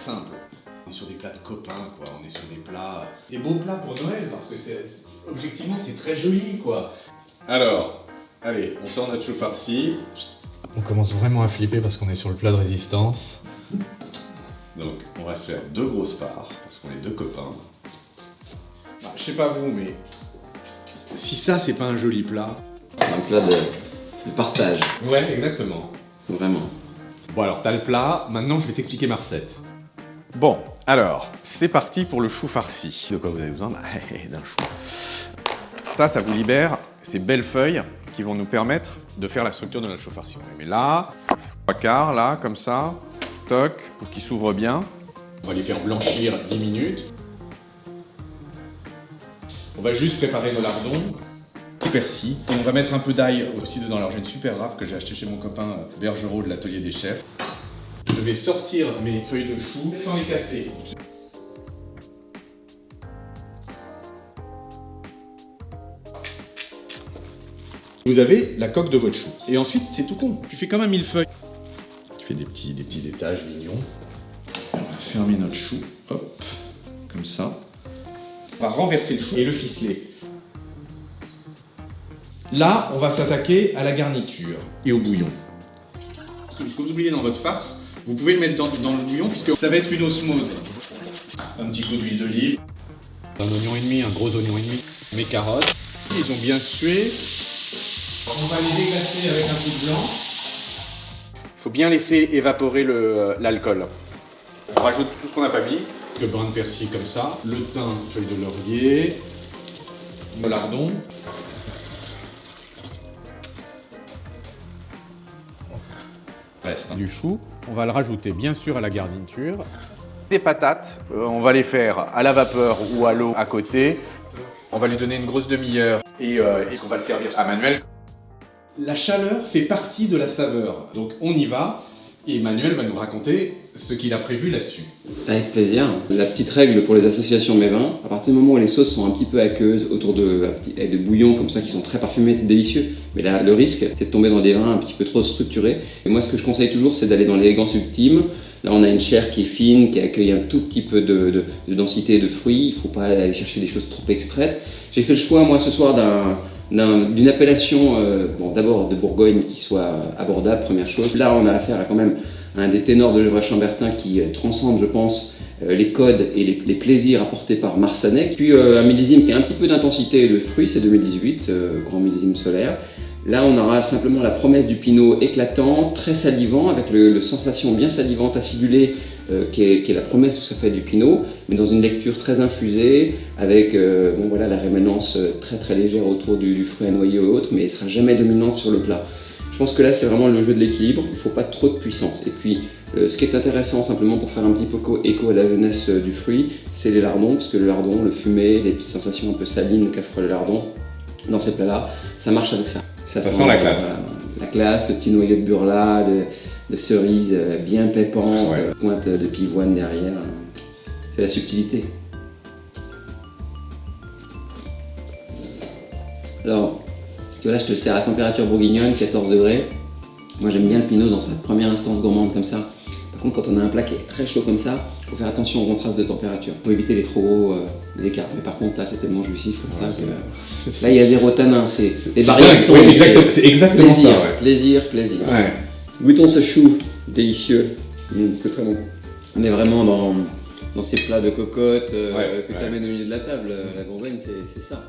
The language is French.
simple. On est sur des plats de copains, quoi. On est sur des plats... Des beaux plats pour Noël, parce que objectivement, c'est très joli, quoi. Alors, allez, on sort notre chou farci. On commence vraiment à flipper parce qu'on est sur le plat de résistance. Donc, on va se faire 2 grosses parts, parce qu'on est 2 copains. Bah, je sais pas vous, mais... Si ça, c'est pas un joli plat... Un plat de partage. Ouais, exactement. Vraiment. Bon alors, t'as le plat, maintenant je vais t'expliquer ma recette. Bon, alors, c'est parti pour le chou farci. De quoi vous avez besoin? D'un chou. Ça vous libère ces belles feuilles qui vont nous permettre de faire la structure de notre chou farci. On les met là, 3/4, là, comme ça, toc, pour qu'ils s'ouvrent bien. On va les faire blanchir 10 minutes. On va juste préparer nos lardons. Persil. Et on va mettre un peu d'ail aussi dedans. Alors j'ai une super râpe que j'ai acheté chez mon copain Bergerot de l'atelier des chefs. Je vais sortir mes feuilles de chou sans les casser. Vous avez la coque de votre chou. Et ensuite, c'est tout con. Tu fais comme un millefeuille. Tu fais des petits étages mignons. On va fermer notre chou. Hop. Comme ça. On va renverser le chou et le ficeler. Là, on va s'attaquer à la garniture et au bouillon. Ce que vous oubliez dans votre farce, vous pouvez le mettre dans le bouillon puisque ça va être une osmose. Un petit coup d'huile d'olive. Un oignon et demi, un gros oignon et demi, mes carottes. Ils ont bien sué. On va les déglacer avec un peu de blanc. Il faut bien laisser évaporer l'alcool. On rajoute tout ce qu'on n'a pas mis. Le brin de persil comme ça, le thym, feuille de laurier, le lardon. Du chou, on va le rajouter bien sûr à la garniture. Des patates, on va les faire à la vapeur ou à l'eau à côté. On va lui donner une grosse demi-heure et on va le servir à Manuel. La chaleur fait partie de la saveur, donc on y va et Manuel va nous raconter ce qu'il a prévu là-dessus. Avec plaisir. La petite règle pour les associations mets vins, à partir du moment où les sauces sont un petit peu aqueuses autour avec de bouillons comme ça qui sont très parfumés, délicieux, mais là le risque c'est de tomber dans des vins un petit peu trop structurés. Et moi ce que je conseille toujours c'est d'aller dans l'élégance ultime. Là on a une chair qui est fine, qui accueille un tout petit peu de densité de fruits, il ne faut pas aller chercher des choses trop extraites. J'ai fait le choix moi ce soir d'une appellation d'abord de Bourgogne qui soit abordable, première chose. Là on a affaire à quand même un des ténors de Gevrey-Chambertin qui transcende, je pense, les codes et les plaisirs apportés par Marsanec. Puis un millésime qui a un petit peu d'intensité et de fruits, c'est 2018, grand millésime solaire. Là, on aura simplement la promesse du pinot éclatant, très salivant, avec la sensation bien salivante, acidulée, qui est la promesse tout ça fait du pinot, mais dans une lecture très infusée, avec la rémanence très très légère autour du fruit à noyer ou autre, mais elle ne sera jamais dominante sur le plat. Je pense que là, c'est vraiment le jeu de l'équilibre, il ne faut pas trop de puissance. Et puis, ce qui est intéressant, simplement pour faire un petit peu écho à la jeunesse du fruit, c'est les lardons, parce que le lardon, le fumé, les petites sensations un peu salines qu'offre le lardon, dans ces plats-là, ça marche avec ça. Ça sent la classe. La classe, le petit noyau de burla, de cerises bien pépantes, ouais. Pointe de pivoine derrière. C'est la subtilité. Alors, tu vois là, je te le sers à température bourguignonne, 14 degrés. Moi, j'aime bien le pinot dans sa première instance gourmande comme ça. Par contre, quand on a un plat qui est très chaud comme ça, il faut faire attention au contraste de température. Il faut éviter les trop gros écarts. Mais par contre, là, c'est tellement jouissif comme ça que... Là, il y a zéro tanin, c'est les barrières. Oui, c'est exactement plaisir, ça. Ouais. Plaisir. Ouais. Goûtons ce chou délicieux. C'est très bon. On est vraiment dans ces plats de cocotte que tu amènes au milieu de la table. La Bourgogne, c'est ça.